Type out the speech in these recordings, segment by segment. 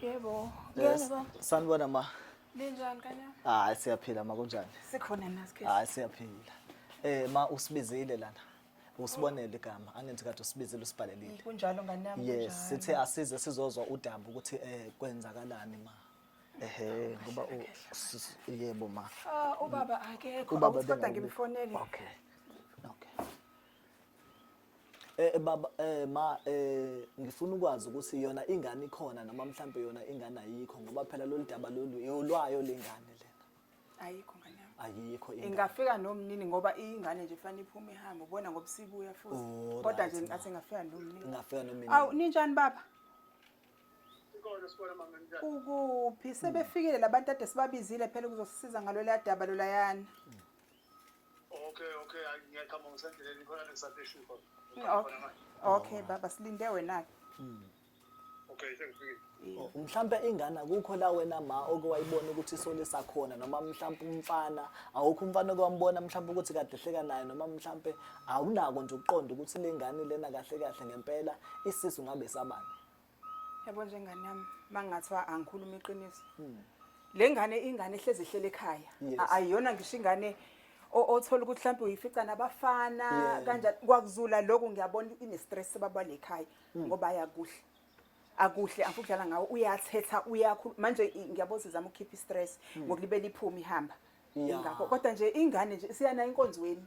Yebo. Ngene baba. Sanibona ma. Linjani kanya? Hayi siyaphila ma kunjani? Sikhona nasikhe. Hayi siyaphila. Ma usibizile lana. Usibonele igama. Angenzi kade usibizile usibhalelile. Kunjalo ngane yami kunjalo. Yes, sithe asize sizozwa udaba ukuthi kwenzakalani ma. Ngoba yebo ma. Ubaba akekho. Ubaba Kodwa ngimfonele. Okay. Baba ma ngifuna ukwazi ukuthi yona ingane ikhona noma mhlambe yona ingane ayikho ngoba phela lo daba lolu yolwayo lengane lena. Ayikho ngane yami. Ayikho ingane. Ingafika nomnini ngoba ingane nje fanele iphume ihambe ubona ngoba sibuya futhi. Kodwa nje ngathi ngafika nomnini. Ngafika nomnini. Awu ninjani baba? Ikhona sibona mama njani? Ukuphi sebefikile labantu ade sibabizile phela ukuzosisiza ngalo la daba lolayana. Okay, ngiyaqhamuka ngisendleleni khona lesation khona. Okay baba silinde wena ke. Okay, sengifikile. Mhlambe ingane akukho la wena ma okwayibona ukuthi isolisa khona noma mhlambe umfana awukho umfana okwambona mhlambe ukuthi kade hleka naye noma mhlambe awunako nje ukuqonda ukuthi lengane lena kahle kahle ngempela isisu ngabe sabani. Yabo njengane yami mangathiwa angikhuluma iqiniso. Lengane ingane ehlezi ehlele ekhaya. Ayiyona ngisho ingane othola ukuthi mhlawumbe uyifica nabafana kanjani kwakuzula lokho ngiyabona ine stress baba lekhaya ngoba ayakuhle akuhle angikudlala ngawo uyathetha uyakhulu manje ngiyabona sizama ukukhipha stress ngokulibela iphuma ihamba ingakho kodwa nje ingane nje siyana inkonzweni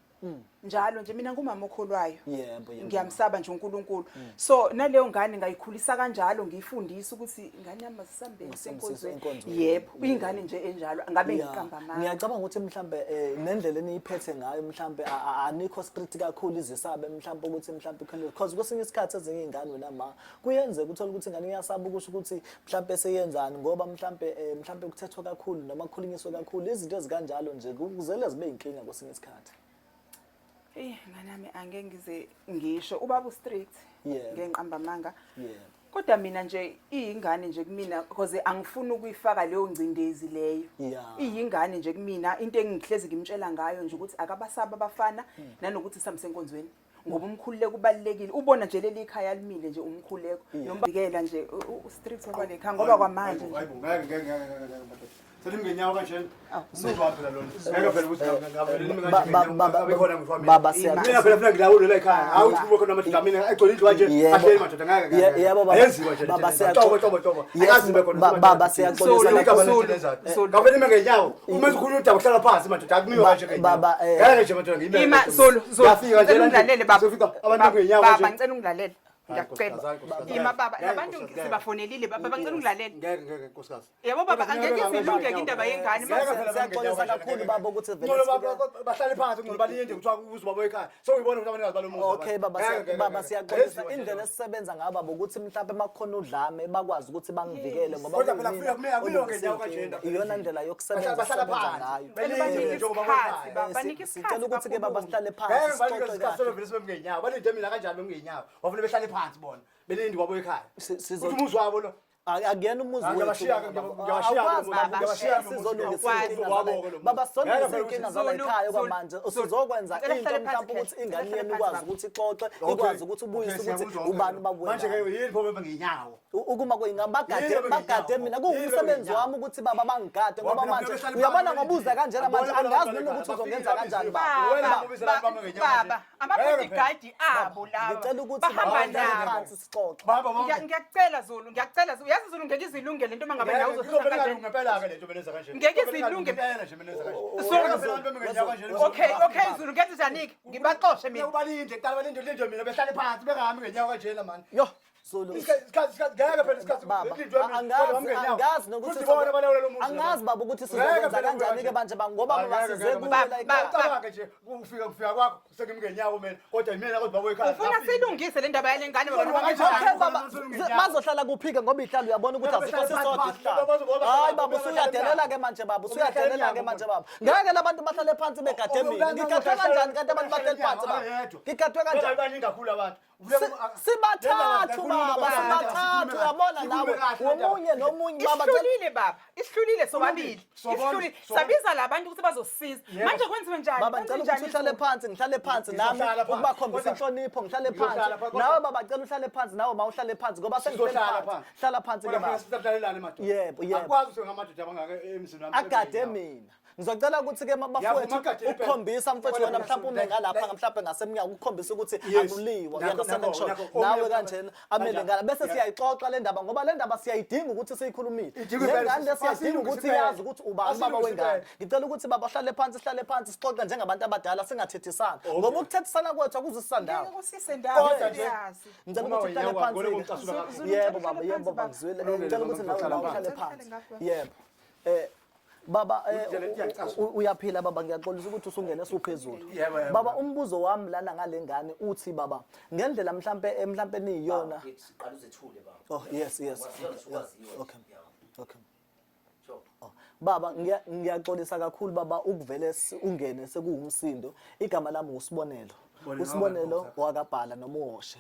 njalo nje mina ngumama okholwayo yebo ngiyamsaba nje uNkulunkulu so naleyo ngane ngayikhulisa kanjalo ngiyifundisa ukuthi ingane yami asisambeni senkonzweni yebo ingane nje enjalo ngabe ngiqamba amanga ngiyacabanga ukuthi mhlambe nendlela eniyiphethe ngayo mhlambe anikho strict kakhulu izisabe mhlambe ukuthi mhlambe because kwesinye isikhathi ezinye izingane wena ma kuyenze ukuthola ukuthi ingane iyasaba ukusho ukuthi mhlambe seyenzani ngoba mhlambe kuthethwa kakhulu noma kukhulunyiswa kakhulu izinto ezikanjalo nje kuzele zibe inkinga kwesinye isikhathi. Ngane yami angeke ngize ngisho ubaba ustrict ngenqamba amanga yebo kodwa mina nje iyingane nje kumina because angifuni ukuyifaka leyo ngcindezi leyo iyingane nje kumina into engihlezi ngimtshela ngayo nje ukuthi akabasaba abafana nanokuthi samsenkonzweni ngoba umkhululeko kubalekile ubona nje leli ikhaya limile nje umkhululeko nombikela nje ustrict wabale ekhaya ngoba kwamanje ngeke selimngenyawo kanjena sizwa phela lona ngeke phela ukuthi baba siyakhona mina phela ngilawula la ekhaya hawu ukuthi kube khona amadoda mina egcwele indlu kanje ahleli madoda ngeke yebo ayenziwa nje baba siyakhona akazibe khona baba siyaxolisa ngavele ngenyawo uma ukhuluma udaba uhlala phansi madoda akumiwe kanje baba ngeke nje madoda ngiyime ima solo ngafika nje ungilalele baba abantu ngenyawo baba ngicela ungilalele ngiyacela ima baba labantu sibafonelile baba ngicela ungilalele ngeke nkosikazi yebo baba angeke izilungeke indaba yengane siyaxolisa kakhulu baba ukuthi vele bahlale phansi ngoba balinde kuthiwa uzibaba ekhaya so uyibona ukuthi abanikazi balomuzi okay baba siyaxolisa indlela esisebenza ngaba ukuthi mhlawumbe makukhona udlame bakwazi ukuthi bangivikele ngoba kodwa phela akumiwe ngenyawo kanjena iyona indlela yokusebenza bahlala ngayo balinde njengoba isikhathi baba nika sicela ukuthi ke baba sihlale ngeke phansi balinde sixoxe isikhathi kahle vele sebemngenyawo balinde mina kanjani bemngenyawo wafuna behlale phansi bona belindi kwabo ekhaya sizo uthi umuzi wabo lo akuyena umuzi baba sonke inkinga zala ekhaya kwamanje usizokwenza into mhlawumbe ukuthi ingane yenu ikwazi ukuthi ixoxe ikwazi ukuthi ubuyise ukuthi ubani babuye manje ke yini pho ngenyawo ukuma bagade mina kuwumsebenzi wami ukuthi baba bangigade ngoba manje uyabona ngobuza kanjena manje angazi nini ukuthi uzongenza kanjani baba amabodyguard abo laba ngicela ukuthi bahamba nabo phansi sixoxe ngiyacela Zulu yazi Zulu ngeke izilungele into mangabe nawe uzohlala kanjani ngempela ke le nto benza kanje ngeke izilunge ngempela nje benza kanje okay Zulu ngethi Janika ngibaxoshe mina ubalinde kuqala balinde linde mina behlale phansi bengahami ngenyawo kanjena man yo Zulu isikhathi ngeke phela isikhathi angazi baba ukuthi sizokwenza kanjani ke manje ngoba masize kuba nje ufika kwakho sekimngenyawo mina kodwa yimina kodwa babo ekhaya ufuna silungise le ndaba yale ngane baba bazohlala kuphike ngoba ihlalo uyabona ukuthi asikho sisodwa ihlalo hayi baba usuyadelela ke manje baba usuyadelela ke manje baba ngeke labantu bahlale phansi begade mina ngikhathwe kanjani kanti abantu bahlale phansi baba ngikhathwe kanjani baningi kakhulu abantu sibathathu baba sibathathu uyabona nawe womunye nomunye baba Isihlulile baba, isihlulile sobabili. Isihlulile. Sabiza labantu ukuthi bazosisiza. Manje kwenziwe njani? baba ngicela ukuthi uhlale phansi ngihlale phansi nami ukubakhombisa inhlonipho ngihlale phansi nawe baba ngicela uhlale phansi nawe mawuhlale phansi ngoba sengihlale phansi hlala phansi ke baba yebo akwazi ukuthi ngamadoda abangaka emzini wami agade mina ngizocela ukuthi ke mabafowethu ukukhombisa mfowethu wena mhlawumbe ume ngalapha mhlawumbe ngasemnyango ukukhombisa ukuthi akuliwa uyandasana ngisho nawe kanjena amele ngala bese siyayixoxa le ndaba ngoba le ndaba siyayidinga ukuthi siyikhulumile lengane lesiyadinga ukuthi yazi ukuthi ubani baba wengane ngicela ukuthi baba hlale phansi sixoxe njengabantu abadala singathethisana ngoba ukuthethisana kwethu akuzisandawo Kusise ndawo yazi ngicela ukuthi uhlale phansi yebo baba ngizwile ngicela ukuthi nawe uhlale phansi yebo baba uyaphila baba ngiyaxolisa ukuthi usungene suphezulu baba umbuzo wami lana ngalengane uthi baba ngendlela mhlambe niyiyona siqala uzethule baba oh yes okay baba ngiyaxolisa kakhulu baba ukuvele ungene sekuwumsindo igama lami uSibonelo uSibonelo wakabhala nomuhoshe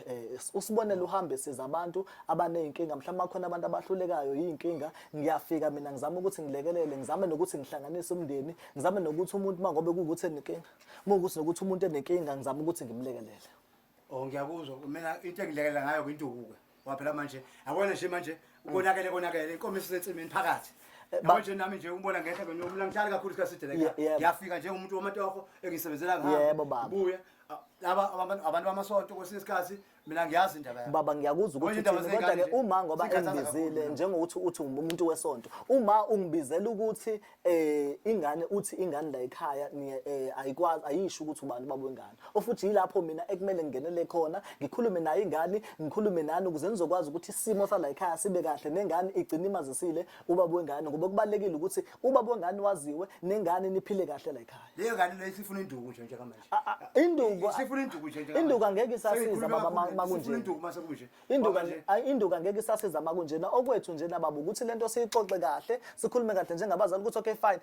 uSibonelo uhambe siza abantu abaneyinkinga mhlawumbe khona abantu abahlulekayo yinkinga ngiyafika mina ngizama ukuthi ngilekelele ngizame nokuthi ngihlanganise umndeni ngizame nokuthi umuntu mangobe kuukuthi enenkinga mukuthi nokuthi umuntu enenkinga ngizama ukuthi ngimlekelele ngiyakuzwa mina into engilekelela ngayo kwintuku waphela manje akona nje manje konakele inkomo isensimini phakathi manje nami nje ubona ngehla benomla ngitshali kakhulu isikhathi la ngiyafika nje umuntu wamatoho engisebenzela ngayo yebo baba buya laba abantu bamasonto kwesinye isikhathi mina ngiyazi indaba yami baba ngiyakuzwa ukuthi kodwa ke uma ngoba engibizile njengokuthi uthi umuntu wesonto uma ungibizela ukuthi ingane uthi ingane la ekhaya ayikwazi ayisho ukuthi ubani baba wengane ofuthi yilapho mina ekumele ngingenele khona ngikhulume naye ingane ngikhulume nani ukuze nizokwazi ukuthi isimo sala ekhaya sibe kahle nengane igcina imazisile ubaba wengane ngoba kubalekile ukuthi ubaba wengane waziwe nengane niphile kahle la ekhaya leyo ngane lesifuna induku nje njengamanje induku sifuna induku nje njengamanje induku angeke isasiza baba makunje induku angeke isasiza makunjena okwethu njena baba ukuthi lento siyixoxe kahle sikhulume kahle njengabazali ukuthi okay fine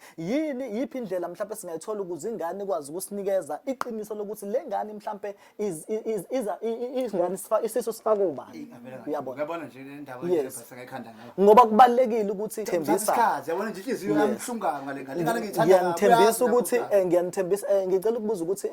yiphi indlela mhlawumbe singayithola ukuze ingane ikwazi ukusinikeza iqiniso lokuthi lengane mhlawumbe izingane isiso sifaka ubani uyabona ngiyabona nje le ndaba nje basengayikhanda ngayo ngoba kubalekile ukuthi thembisa isikhathi yabona nje inhliziyo yami ihlunga ngale ngithanda ngiyanithembisa ukuthi ngicela ukubuza ukuthi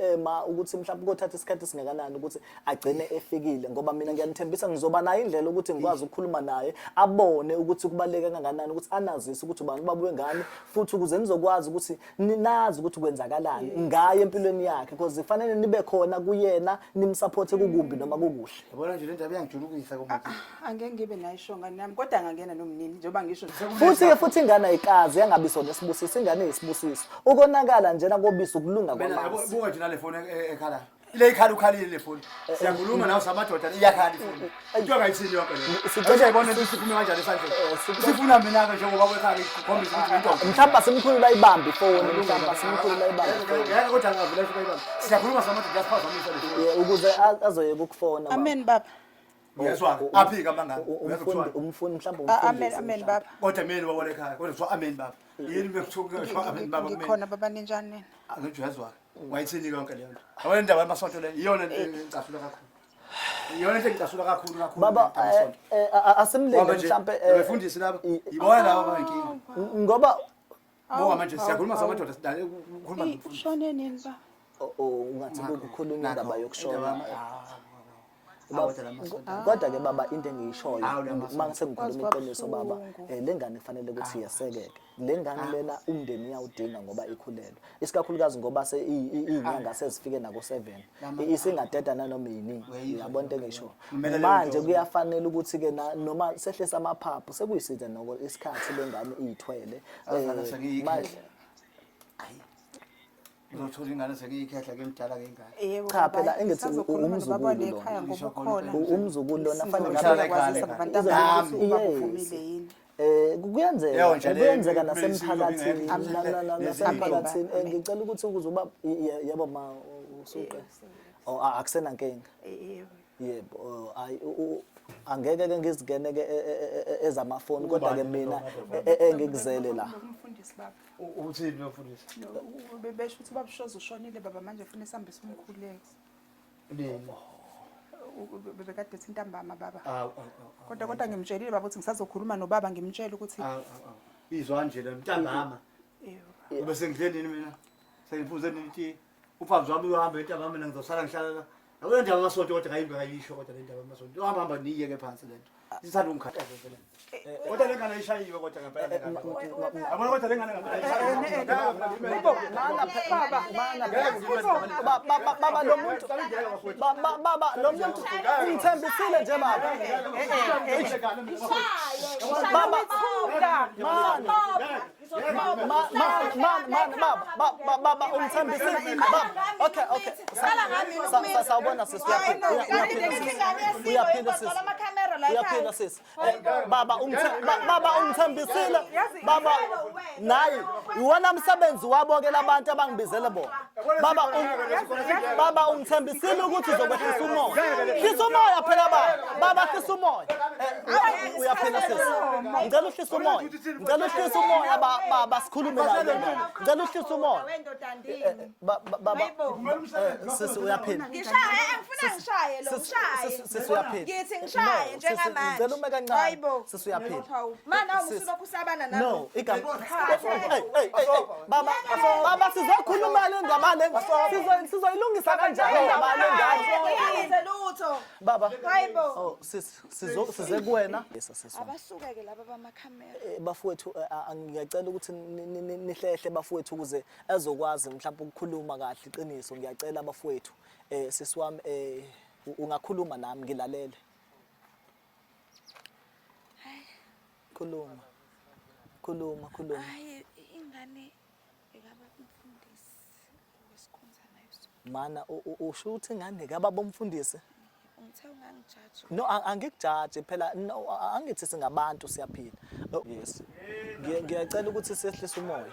ukuthi mhlawumbe kothatha isikhathi singakanani ukuthi agcine efikile ngoba mina ngiyanithembisa ngizoba nayo indlela ukuthi ngikwazi ukukhuluma naye abone ukuthi kubaleka kangakanani ukuthi anazise ukuthi ubani baba wengane futhi ukuze nizokwazi ukuthi ninazi ukuthi kwenzakalani ngaye empilweni yakhe because ifanele nibe khona kuyena nimsupport kukumbi noma kukuhle yabona nje le ndaba iyangijulukisa komuntu angeke ngibe nayo ishonga nami kodwa angangena nomnini njengoba ngisho futhi ingane ayikazi yangabi sona isibusiso ingane yisibusiso ukonakala njena kobisa ukulunga kwamanzi buka nje nale phone ekhala ile ikhala ukhalile le phone siyakhuluma nawe samadoda iyakhala ifone into engayithini yonke le manje ayibona ukuthi siphuma kanjani esandleni sifuna mina ke njengoba kwekhala ikhombisa ukuthi into mhlawumbe simkhulula ibambi phone mhlawumbe simkhulula ibambi ngeke kodwa ngavela esho kayibamba siyakhuluma samadoda siphazamisa le ukuze azoyeka ukufona amen baba uyezwa aphika mangaka umfundi mhlawumbe amen baba kodwa mina wabona ekhaya kodwa kuthiwa amen baba yini bekuthuka kuthiwa amen baba ngikhona baba ninjani angijwezwa wayithini yonke leyo nto yabona indaba yamasonto le iyona into engicasula kakhulu iyona into engicasula kakhulu baba asimlele mhlawumbe befundisi laba yibona laba bayinkinga ngoba ngoba manje siyakhuluma samadoda sidale ukukhuluma ushone nini ba ungathi ukukhuluma indaba yokushona kodwa ke baba into engiyishoyo mase ngikhuluma iqiniso baba lengane kufanele ukuthi yesekeke lengane lena umndeni uyawudinga ngoba ikhulelwe isikakhulukazi ngoba izinyanga sezifike nako 7 isingadeda nanoma yini yabona into engisho manje kuyafanele ukuthi ke noma sehlisa amaphaphu sekuyisize noko isikhathi lengane iyithwele manje ngizothola ingane sekiyikhehla ke mdala ke ingane cha phela engithi umzukulu ekhaya ngoba khona umzukulu lona fanele ngabe kwazisa abantu abavumile yini kuyenzeka nasemphakathini nasemphakathini ngicela ukuthi ukuze uba yebo ma usuke akusena nkinga yebo angeke ke ngizigene ke ezamafoni kodwa ke mina engikuzele la umfundisi baba uthini umfundisi bebesho ukuthi babushoza ushonile baba manje ufuna isambisa umkhuleko bekade ethi intambama baba. Kodwa ngimtshelile baba ukuthi ngisazokhuluma nobaba ngimtshele ukuthi izwa nje ntambama. Bese ngidlenini mina. Sengifuze nithi ufazi wami uhambe intambama mina ngizosala ngihlala la. Yabona ndaba amasonto kodwa ngayimbe ngayisho kodwa le ndaba amasonto. Uhamba niyeke phansi lento. Sithanda ungikhathaza phela. Kodwa lengane ishayiwe kodwa ngempela ngane. Yabona kodwa lengane baba lo muntu baba lo muntu ungithembisile nje baba. Baba ungithembisile baba. Okay. Sawubona sisi uyaphila sisi. Baba ungithembisile baba nayi iwona umsebenzi wabo ke labantu abangibizele bona. Baba ungithembisile ukuthi uzokwehlisa umoya. Hlisa umoya phela baba hlisa umoya. Uyaphila sisi. Ngicela uhlisa umoya. Ngicela uhlisa umoya baba sikhulume la. Ngicela uhlisa umoya. Baba sisi uyaphila. Ngishaye angifuna ngishaye lo ngishaye. Sisi uyaphila. Ngithi ngishaye njengamanje. Ngicela ume kancane. Sisi uyaphila. Mana awusuka kusabana nami. No, baba sizokhuluma le ndaba le sizoyilungisa kanjani indaba le ngane. Yenze lutho. Baba. Hayibo. Oh size kuwena. Sisi. Abasuke ke laba bamakhamera. Bafowethu ngiyacela ukuthi nihlehle bafowethu ukuze ezokwazi mhlawumbe ukukhuluma kahle iqiniso. Ngiyacela bafowethu sisi wami ungakhuluma nami ngilalele. Khuluma. Hayi ingane ekaba umfundisi wesikhonza nayo so. Mana usho ukuthi ingane kababa umfundisi? Ungithe ungangijaji. No angikujaji phela no angithi singabantu siyaphila. Yes. Ngiyacela ukuthi sehlise umoya.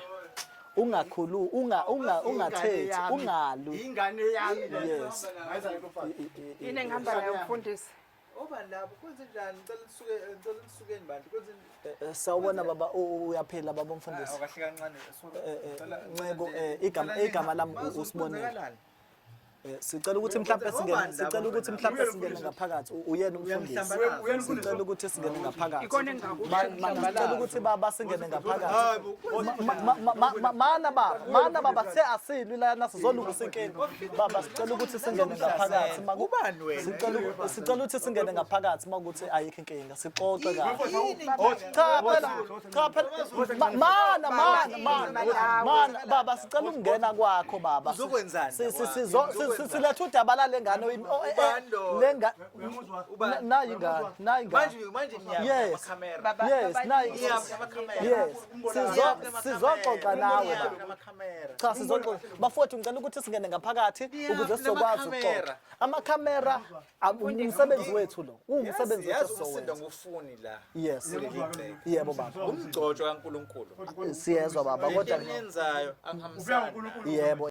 Ungakhulu ungathethi ungalu. Ingane yami le. Yes. yini engihamba nayo umfundisi. Obani lapho kwenze njani ngicela lisukeni bantu kwenze Sawubona baba uyaphila baba umfundisi. Akahle kancane Ncebo igama lami usibonile. Sicela ukuthi mhlawumbe singene ngaphakathi uyena umfundisi. Sicela ukuthi singene ngaphakathi. Ikona engakho. Sicela ukuthi baba singene ngaphakathi. Mana baba asilwi la nasizolungisa inkinga. Baba sicela ukuthi singene ngaphakathi. Ubani wena? Sicela ukuthi singene ngaphakathi makuthi ayikho inkinga. Sixoxe kahle. Cha phela. Mana baba sicela ukungena kwakho baba. Uzokwenzani? Silethe udaba lale ngane lenga nayi ngane Manje yes amakhamera. yes nayi yes sizoxoxa nawe Amakhamera. cha sizoxoxa bafowethu ngicela ukuthi singene ngaphakathi ukuze sizokwazi ukuxoxa amakhamera umsebenzi wethu lo umsebenzi wethu Usinda ngufuni la. yes yebo baba Umgcojo kaNkuluNkulu. siyezwa baba kodwa Enyenzayo angihambisani. yebo